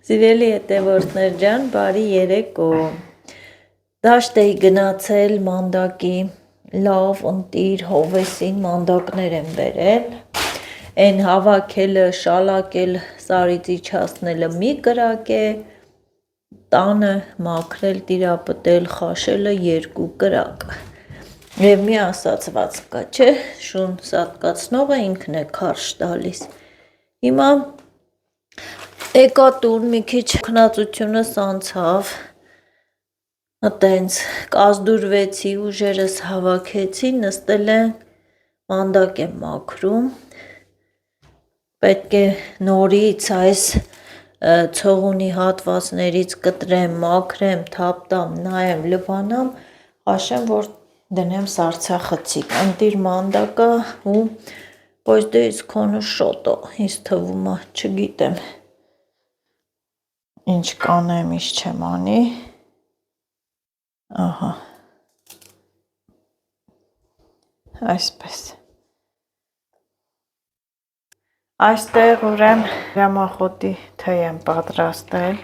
Սիրելի հետևորդներ ջան, բարի երեկո։ Դաշտ էի գնացել մանդակի, լավ ընտիր հովեսին մանդակներ եմ բերել, են հավաքելը, շալակել, սարից իջացնելը մի կրակ է, տանը մաքրել, տիրապտել, խաշելը երկու կրակ։ Եվ մի ասացված կա, չէ, շուն սատկացնողը ինքն է քարշ տալիս։ Հիմա եկա տուն, մի քիչ քնածությունս անցավ, տենց կազդուրվեցի, ուժերս հավաքեցի, նստել եմ, մանդակ եմ մաքրում, պետք է նորից այս ցողունի հատվածներից կտրեմ, մաքրեմ, թափտամ, նայեմ, լվանամ, հաշեմ, որ դնեմ սառցախցիկ, ընտիր մանդակը ու ոչ դե իսկ քոնը շոտո, ինձ թվում է, չգիտեմ, ինչ կանեմ, ինչ չեմ անի, ահա, այսպես, այստեղ ուրեմ հրամախոտի թեյ եմ պատրաստել,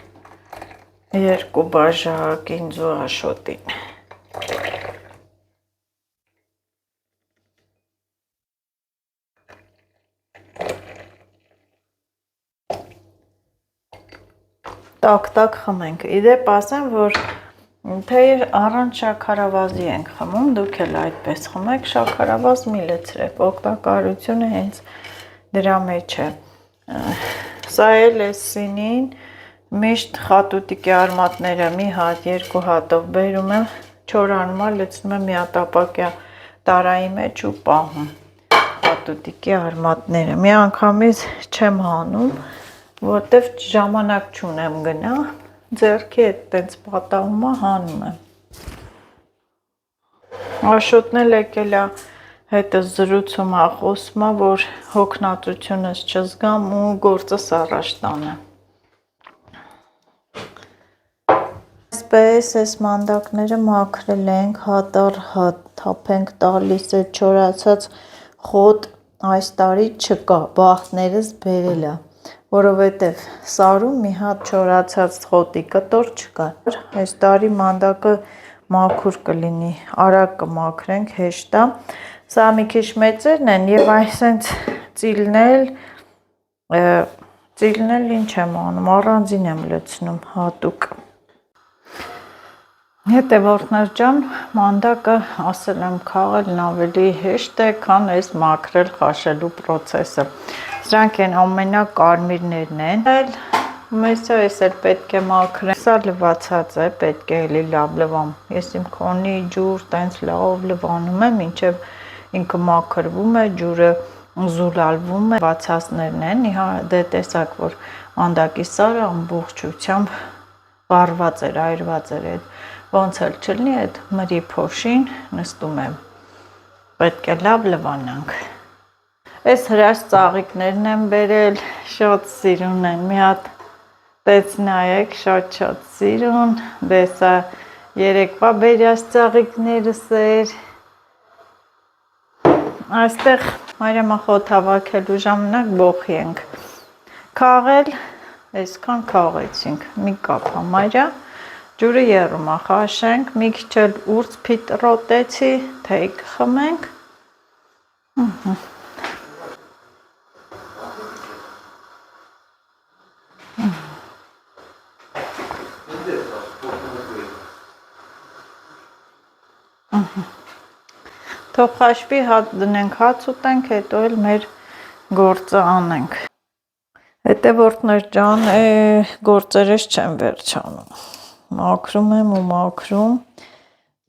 2 բաժակ ինձու աշոտին, տակ խմենք, իդեպ ասեմ, որ թեյը առանց շաքարավազի ենք խմում, դուք էլ այդպես խմեք, շաքարավազ մի լցրեք, օգտակարությունը հենց դրա մեջ է, սա էլ է սինին, միշտ խատուտիկի արմատները մի հատ, 2 հատով բերում եմ, չորանում է, լցնում եմ միատապակյա տարայի մեջ ու պահում խատուտիկի արմատները, մի անգամից չեմ հանում, որտև ժամանակ չունեմ գնա, ձեռքի հետ տենց պատահում է, հանում եմ, աշոտն էլ եկել է, հետս զրուցում է, խոսում է, որ հոգնածությունս չզգամ ու գործս առաջ տանը, այսպես այս մանդակները մաքրել ենք, հատ առ հատ, թափ ենք տալիս, այդ չորացած խոտ այս տարի չկա, բախտներս բերել է, որովհետև սարում մի հատ չորացած խոտի կտոր չկար, այս տարի մանդակը մաքուր կլինի, արագ կմաքրենք, հեշտ է, սա մի քիչ մեծերն են և այսենց ծիլնել ինչ եմ անում, առանձին եմ լցնում հատուկ, հետևորդներ ջան, մանդակը ասել եմ քաղելն ավելի հեշտ է, քան այս մաքրել խաշելու պրոցեսը, սրանք են ամենակարմիրներն են, մեզ այս էլ պետք է մաքրեմ, սա լվացած է, պետք է էլի լավ լվամ, ես իմ քոնի ջուր տենց լավ լվանում եմ, մինչև ինքը մաքրվում է, ջուրը զուլալվում է, լվացածներն են, դե տեսակ, որ մանդակի սարը ամբողջությամբ վառված էր, այրված էր, ոնց էլ չլինի, այդ մրի փոշին նստում եմ, պետք է լավ լվանանք, այս հրաշ ծաղիկներն եմ բերել, շատ սիրուն են, մի հատ տեց նայեք, շատ սիրուն, դե սա երեկվա բերյաց ծաղիկներս էր, այստեղ մայրամախոտ հավաքելու ժամանակ բոխի ենք քաղել, այսքան քաղեցինք, մի կապ համարյա, ջուրը եռում է, խաշենք, մի քիչ էլ ուրց փիտրոտեցի, թեյ կխմենք, թող խաշվի, դնենք հաց ուտենք, հետո էլ մեր գործը անենք, հետևորդներ ջան, գործերս չեմ վերջանում, մաքրում եմ ու մաքրում,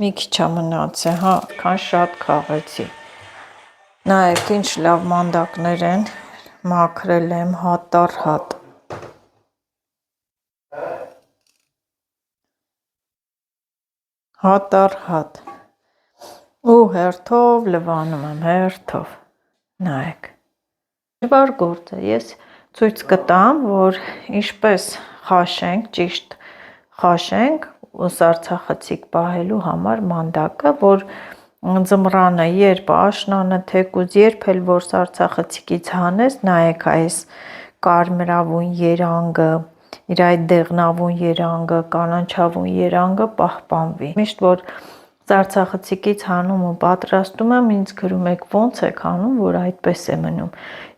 մի քիչ է մնացել, հա, քան շատ քաղեցի, նայեք ինչ լավ մանդակներ են, մաքրել եմ հատ առ հատ, հատ առ հատ, ու հերթով լվանում եմ, հերթով, նայեք, դժվար գործ է, ես ցույց կտամ, որ ինչպես խաշենք, ճիշտ խաշենք, սառցախցիկ պահելու համար մանդակը, որ ձմռանը երբ աշնանը թեկուզ երբ էլ որ սառցախցիկից հանես, նայեք այս կարմրավուն երանգը, իր այդ դեղնավուն երանգը, կանաչավուն երանգը պահպանվի։ Միշտ որ Արցախցիկից հանում ու պատրաստում եմ, ինձ գրում եք ոնց եք հանում, որ այդպես է մնում։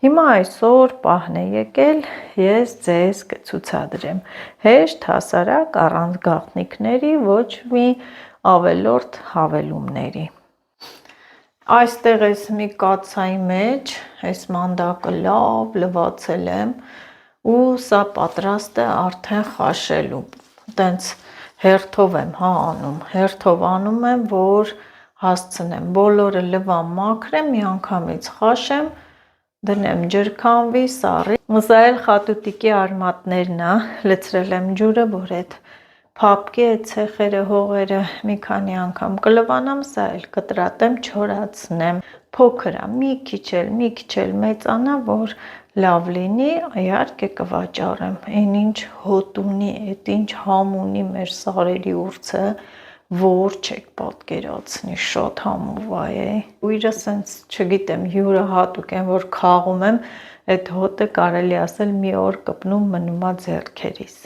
Հիմա այսօր պահն է եկել, ես ձեզ կցուցադրեմ հեշտ հասարակ առանց գաղտնիքների, ոչ մի ավելորդ հավելումների։ Այստեղ ես մի կաթսայի մեջ այս մանդակը լավ լվացել եմ ու սա պատրաստ է արդեն խաշելու։ Տենց հերթով եմ անում, հերթով անում եմ, որ հասցնեմ բոլորը լվամ մաքրեմ, միանգամից խաշեմ, դնեմ ջրքանվի, սառի։ Սա էլ խատուտիկի արմատներն է, լցրել եմ ջուրը, որ այդ փափկի այդ ցեխերը, հողերը մի քանի անգամ կլվանամ, սա էլ կտրատեմ, չորացնեմ։ Փոքր է, մի քիչ էլ մեծանա, որ լավ լինի, իհարկե կվաճառեմ։ Այնինչ հոտ ունի, այդ ինչ համ ունի մեր սարերի ուրցը, որ չեք պատկերացնի, շատ համովայ է։ Ուիրը սենց, չգիտեմ, յուրահատուկ են, որ խաղում եմ, այդ հոտը կարելի ասել մի օր կպնում մնում է ձեռքերիս։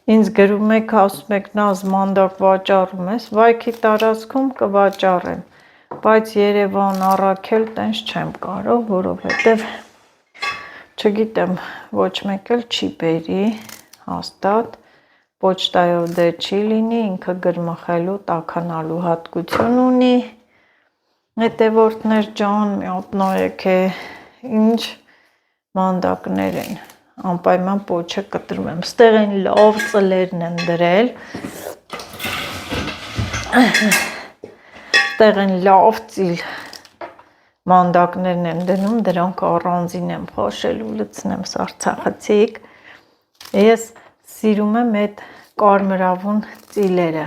Ինձ գրում եք, ասում եք, նազ մանդակ վաճառում ես, վայքի տարածքում կվաճառեմ, բայց Երևան առաքել տենց չեմ կարող, որովհետև չգիտեմ, ոչ մեկ էլ չի բերի, հաստատ, պոչտայով դե չի լինի, ինքը գրմխելու, տաքանալու հատկություն ունի, հետևորդներ ջան, մի հատ նայեք է, ինչ մանդակներ են, անպայման պոչը կտրում եմ, ստեղ են լավ ծլերն եմ դրել, ստեղ են լավ ծիլ մանդակներն եմ դնում, դրանք առանձին եմ խաշել ու լցնեմ սարցախցիկ, ես սիրում եմ այդ կարմրավուն ծիլերը,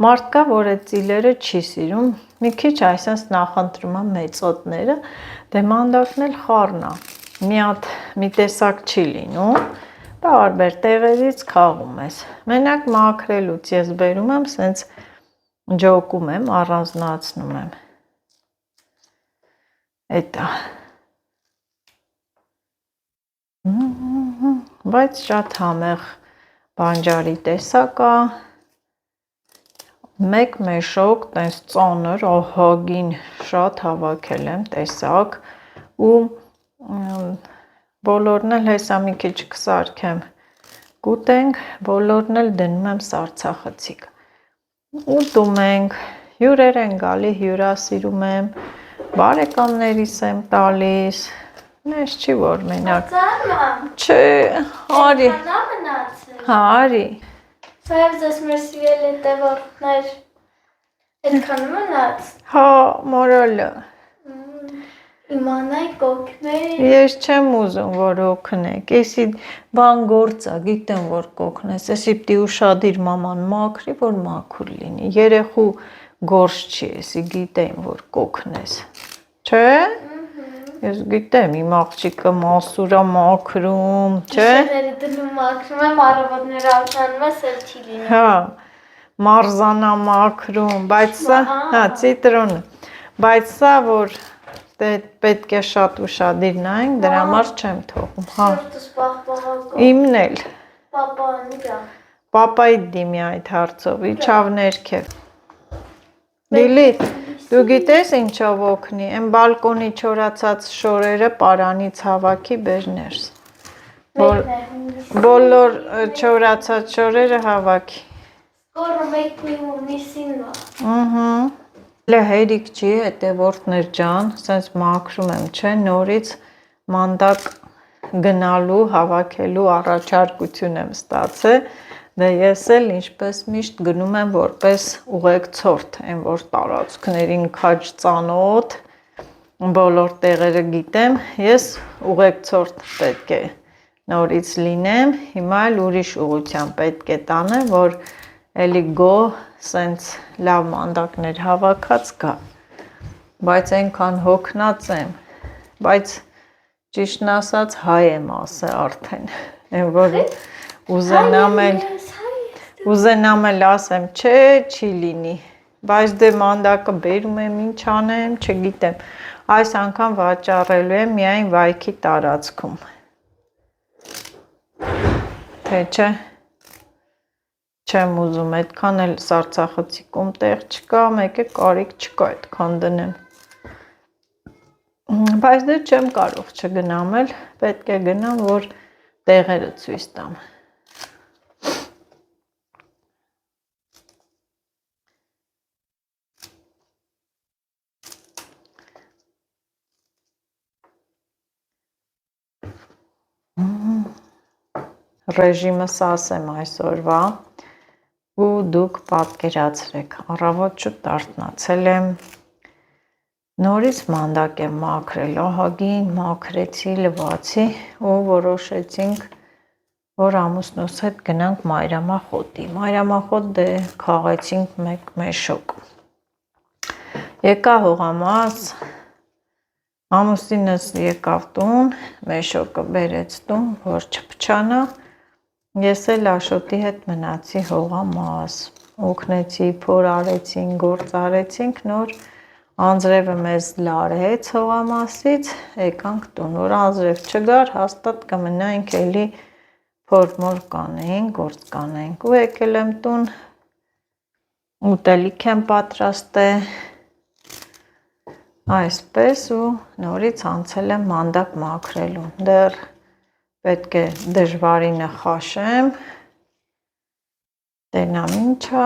մարդ կա, որ այդ ծիլերը չի սիրում, մի քիչ այսպես նախընտրում եմ մեծոտները, դե մանդակն էլ խառն է, մի տեսակ չի լինում, տարբեր տեղերից խաղում ես, մենակ մաքրելուց ես բերում եմ, սենց ջոկում եմ, առանձնացնում եմ, էտա, բայց շատ համեղ բանջարի տեսակ է, մեկ մեշոկ տենց ծանր, ահագին շատ հավաքել եմ տեսակ ու բոլորն էլ հեսա մի քիչ կսարքեմ կուտենք, բոլորն էլ դնում եմ սարցախցիկ, ուտում ենք, հյուրեր են գալի, հյուրասիրում եմ, բարեկամներիս եմ տալիս, ես չի որ մենակ, չէ, արի, արի, Սայև ձեզ մեր սիրել հետևորդներ, հետքան մնաց, հա, մորալը, իմանայք օգնել, ես չեմ ուզում, որ օգնեք, եսի բան գործա, գիտեմ, որ կօգնես, եսի պտի ուշադիր մաման մաքրի, որ մաքուր լինի, երեխու գործ չի, եսի գիտեմ, որ կօգնես, չէ, ես գիտեմ, իմ աղջիկը մասուրա մաքրում, չէ, Գիշերները դնում մաքրում եմ, առավոտները ալթանում ես, էլ չի լինում, հա, մարզանա մաքրում, բայց սա, հա, ցիտրոնը, բայց սա, որ պետք է շատ ուշադիր նայենք, դրա համար չեմ թողում, հա, իմն էլ, պապայիդ դիմի այդ հարցով, իչավ ներքև, Լիլիթ, դու գիտես ինչով օգնի, են բալկոնի չորացած շորերը պարանից հավաքի բեր ներս, բոլոր չորացած շորերը հավաքի, Կորը մեկ մի ունիսին Լե հերիք չի, հետևորդներ ջան, սենց մաքրում եմ, չէ, նորից մանդակ գնալու, հավաքելու առաջարկություն եմ ստացել, դե ես էլ ինչպես միշտ գնում եմ որպես ուղեկցորդ, այն որ տարածքներին քաջ ծանոթ, բոլոր տեղերը գիտեմ, ես ուղեկցորդ պետք է նորից լինեմ, հիմա էլ ուրիշ ուղղությամբ պետք է տանեմ, որ էլի գոհ սենց լավ մանդակներ հավաքած կա, բայց այնքան հոգնած եմ, բայց ճիշտն ասած հայ եմ ասել արդեն, այն որ ուզենամ էլ ասեմ, չէ, չի լինի, բայց դե մանդակը բերում եմ, ինչ անեմ, չգիտեմ, այս անգամ վաճառելու եմ միայն վայքի տարածքում, թե չէ չեմ ուզում, այդքան էլ սարցախցիկում տեղ չկա, մեկ է կարիք չկա այդքան դնեմ։ Բայց դե չեմ կարող չգնամ էլ, պետք է գնամ, որ տեղերը ցույց տամ։ Ռեժիմս ասեմ այսօրվա ու դուք պատկերացրեք, առավոտ շուտ արթնացել եմ, նորից մանդակ եմ մաքրել, ահագին մաքրեցի, լվացի ու որոշեցինք, որ ամուսնուս հետ գնանք մայրամախոտի, մայրամախոտ դե քաղեցինք մեկ մեշոկ, եկա հողամաս, ամուսինս եկավ տուն, մեշոկը բերեց տուն, որ չփչանա, ես էլ Աշոտի հետ մնացի հողամաս, օգնեցի, փոր արեցինք, գործ արեցինք, նոր անձրևը մեզ լարեց հողամասից, եկանք տուն, որ անձրև չգար, հաստատ կմնայինք էլի փոր-մոր կանեինք, գործ կանեինք, ու եկել եմ տուն, ուտելիք եմ պատրաստել, այսպես ու նորից անցել եմ մանդակ մաքրելուն, դեռ պետք է դժվարինը խաշեմ, տենամ ինչա,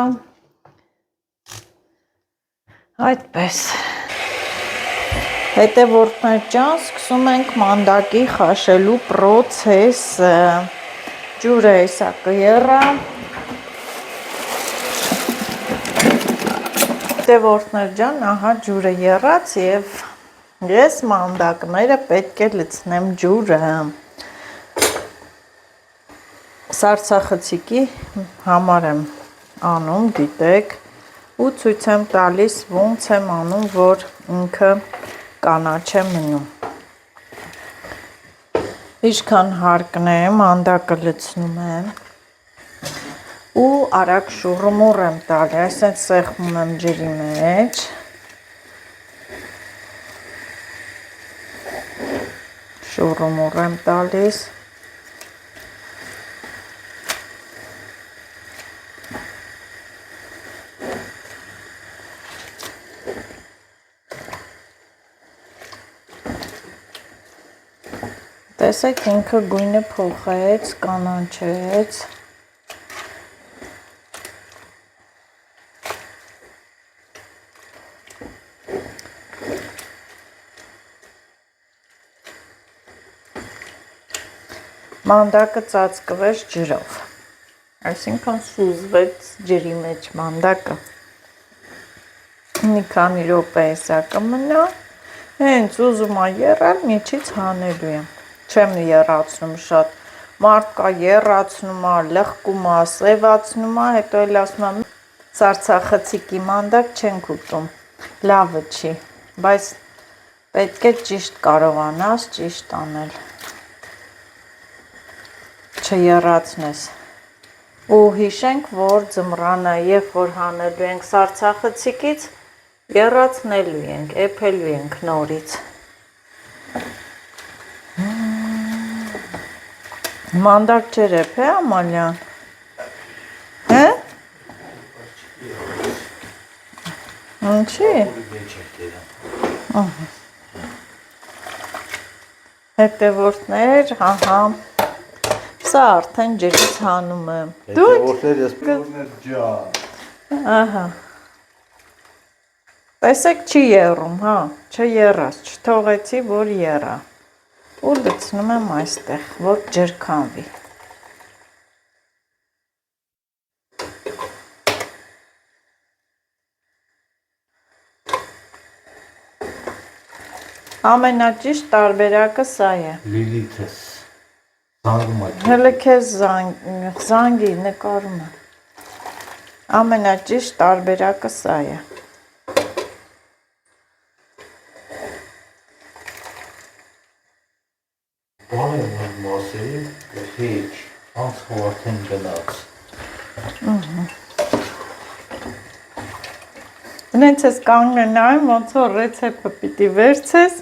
այդպես, հետևորդներ ջան, սկսում ենք մանդակի խաշելու պրոցեսը, ջուրը հեսա կերա, հետևորդներ ջան, ահա ջուրը եռաց և ես մանդակները պետք է լցնեմ ջուրը, սարցախցիկի համար եմ անում, գիտեք, ու ցույց եմ տալիս ոնց եմ անում, որ ինքը կանաչ է մնում, ինչքան հարկն է, մանդակը լցնում եմ, ու արագ շուռումուռ եմ տալի, այսինքն սեղմում եմ ջրի մեջ, շուռումուռ եմ տալիս, տեսեք ինքը գույնը փոխեց, կանանչեց, մանդակը ծածկվեց ջրով, այսինքն սուզվեց ջրի մեջ մանդակը, մի քանի րոպե հեսա կմնա, հենց ուզում ա եռալ, միջից հանելու եմ, չեմ եռացնում շատ, մարդ կա եռացնում ա, լղկում ա, սևացնում ա, հետո էլ ասում ա, սարցախցիկի մանդակ չենք ուտում, լավը չի, բայց պետք է ճիշտ կարողանաս ճիշտ անել, չեռացնես, ու հիշենք, որ ձմռանը, երբ որ հանելու ենք սարցախցիկից, եռացնելու ենք, էփելու ենք նորից, մանդակ չեր էփե Ամալյան, հե? Ինչի? Հետևորդներ, ահա, սա արդեն ջրից հանում եմ, հետևորդներ ես պետորդներ ջան, ահա, տեսեք չի եռում, հա, չեռաց, չթողեցի, որ եռա, ու լցնում եմ այստեղ, որ ջրքանվի, ամենաճիշտ տարբերակը սա է, Լիլիթս, զանգում այդ, հելը քեզ զանգի նկարում է, ամենաճիշտ տարբերակը սա է, բան եմ եմ մասերի, հեչ, անցխով արդեն գնաց, նենց ես կանգնենայում, ոնց որ ռեցեպը պիտի վերցես,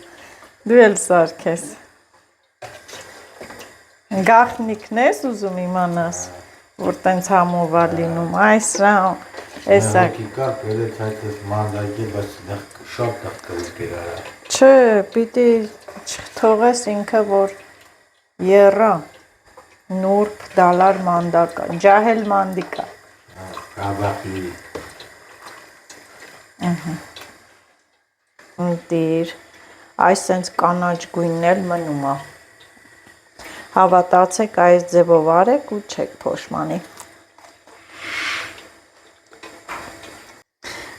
դու էլ սարքես, Գախնիկն ես ուզում իմանաս, որ տենց համովա լինում, այս սրա, էսա։ Կար կերեց այդ ես մանդակի, բայց շատ դղկրի կերարա։ Չէ, պիտի թողես ինքը, որ եռա, նուրբ դալար մանդակա, ջահել մանդիկա։ Աբախի։ Ընտիր, այս սենց կանաչ գույնն էլ մնում է։ Հավատացեք այս ձևով արեք ու չեք փոշմանի։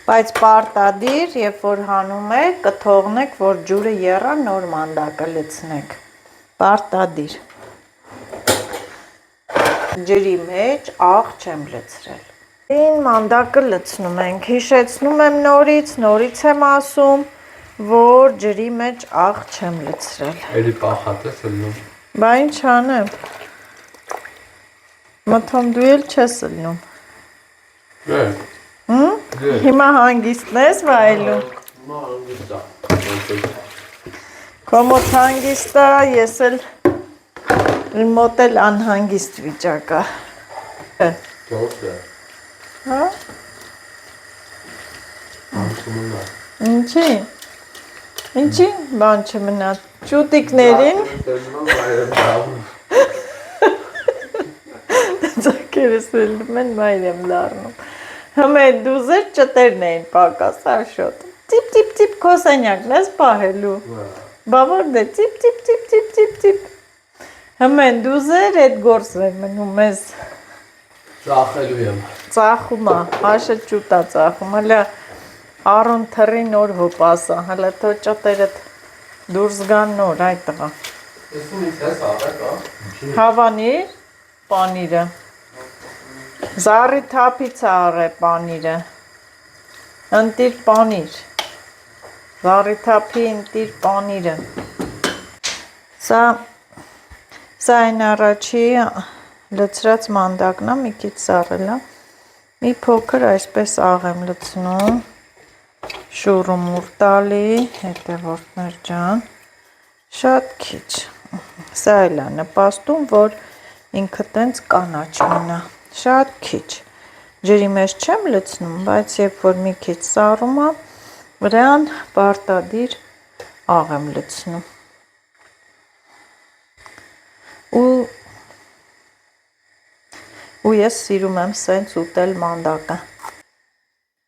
Բայց պարտադիր, երբ որ հանում եք, կթողնեք, որ ջուրը եռա, նոր մանդակը լցնեք։ Պարտադիր։ Ջրի մեջ աղ չեմ լցրել։ Ին մանդակը լցնում ենք, հիշեցնում եմ նորից եմ ասում, որ ջրի մեջ աղ չեմ լցրել։ Էլի պախատ ես ելնում։ Բա ինչ անեմ։ Մթոմ դու էլ չես ելնում։ Հիմա հանգիստն ես վայելում։ Հիմա հանգիստ է։ Քո մոտ հանգիստ է, ես էլ մոտ էլ անհանգիստ վիճակ է։ Ճոս է։ Հա։ Անցումն է։ Ինչի։ Ինչի բան չմնա։ Ճուտիկներին։ Ձակերս ելնում են մայր եմ լարնում։ Հմե դուզեր ճտերն էին պակաս աշոտ։ Տիպ կոսենյակն ես պահելու։ Բավար դե տիպ։ Հմե դուզեր էդ գործն էր մնում ես։ Ծախելու եմ։ Ծախում է, հաշը ճուտա ծախում, հլա առուն թռի նոր հոպասա, հլա թո ճտերդ դուրս գան նոր այդ տղա։ Ես ունից ես աղեք, Հավանիր պանիրը։ Զարի թափից աղե պանիրը։ Ընտիր պանիր։ Զարի թափի ընտիր պանիրը։ Սա այն առաջի լցրած մանդակն է, մի քիչ սառել է։ Մի փոքր այսպես աղ եմ լցնում։ Շուրումուր տալի, հետևորդներ ջան, շատ քիչ, սա էլ է նպաստում, որ ինքը տենց կանաչ մնա, շատ քիչ, ջրի մեջ չեմ լցնում, բայց երբ որ մի քիչ սառում է, վրան պարտադիր աղ եմ լցնում, ու ես սիրում եմ սենց ուտել մանդակը,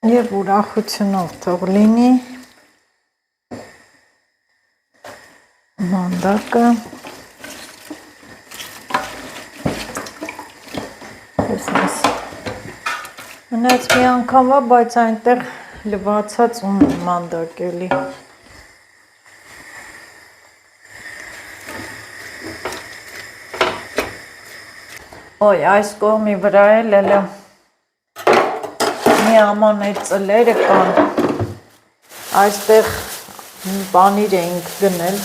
և ուրախությունով թող լինի մանդակը, մնաց մի անգամվա, բայց այնտեղ լվացած մանդակ էլի։ Ոյ, այս կողմի վրա էլ մի աման այդ ծլերը կան, այստեղ պանիր էինք գնել,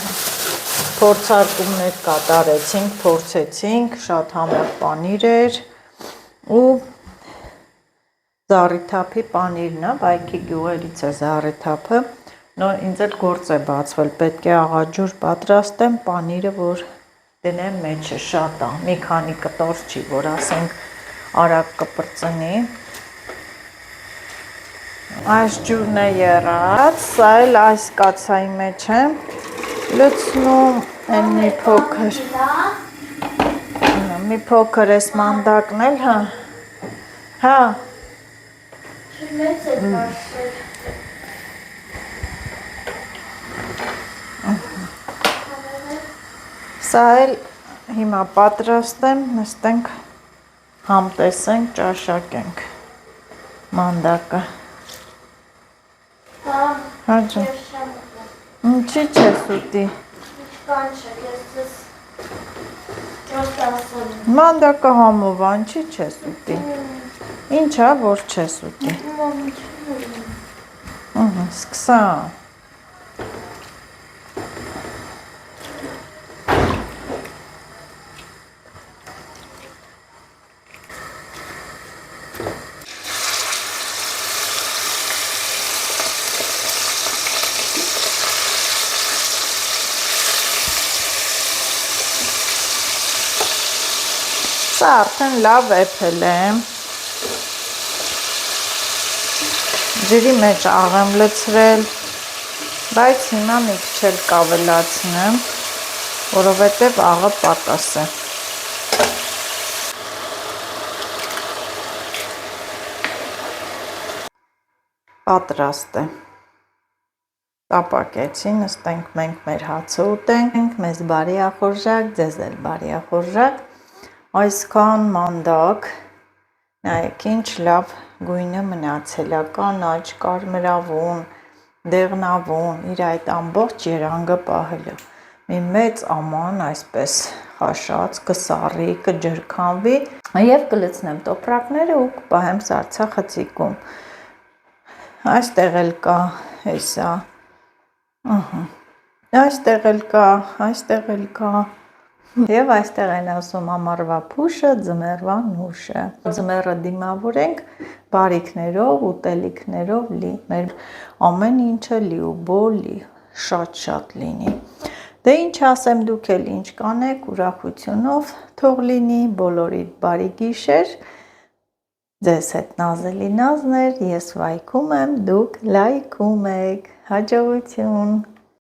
փորձարկումներ կատարեցինք, փորձեցինք, շատ համեղ պանիր էր ու զառիթափի պանիրն է, բայքի գյուղերից է զառիթափը, ինձ էլ գործ է բացվել, պետք է աղաջուր պատրաստեմ, պանիրը, որ դնեմ մեջը շատ է, մի քանի կտոր չի, որ ասենք արագ կպրծնի, այս ջուրն է եռած, սա էլ այս կացայի մեջ եմ լցնում, են մի փոքր ես մանդակն էլ, հա, Մեծ է դարձել։ Սա էլ հիմա պատրաստեմ, նստենք, համտեսենք, ճաշակենք մանդակը։ Հա ջան։ Ինչի չես ուտի։ Կանչ է, ես ճոս ասում։ Մանդակը համովա, ինչի չես ուտի։ Ինչ է, որ չես ուտի։ Սկսա։ Սա արդեն լավ էփել եմ։ Ջրի մեջ աղեմ լցրել, բայց հիմա մի քիչ էլ կավելացնեմ, որովհետև աղը պակաս է։ Պատրաստ է։ Տապակեցի, նստենք մենք մեր հացը ուտենք, մեզ բարի ախորժակ, ձեզ էլ բարի ախորժակ։ Այսքան մանդակ, նայեք ինչ լավ գույնը մնացել է, կանաչ, կարմրավուն, դեղնավուն, իր այդ ամբողջ երանգը պահել է։ Մի մեծ աման այսպես խաշած, կսառի, կջրքանվի եւ կլցնեմ տոպրակները ու կպահեմ սառցախցիկում։ Այստեղ էլ կա հեսա։ Ահա։ Այստեղ էլ կա։ Եվ այստեղ են ասում ամառվա փուշը, ձմեռվա նուշը։ Ձմեռը դիմավորենք բարիքներով, ուտելիքներով լի։ Մեր ամեն ինչը լի ու բոլի, շատ լինի։ Դե ինչ ասեմ, դուք էլ ինչ կանեք, ուրախությունով թող լինի, բոլորիդ բարի գիշեր։ Ձեզ հետ նազելի Նազն էր, ես վայքում եմ, դուք լայքում եք, հաջողություն։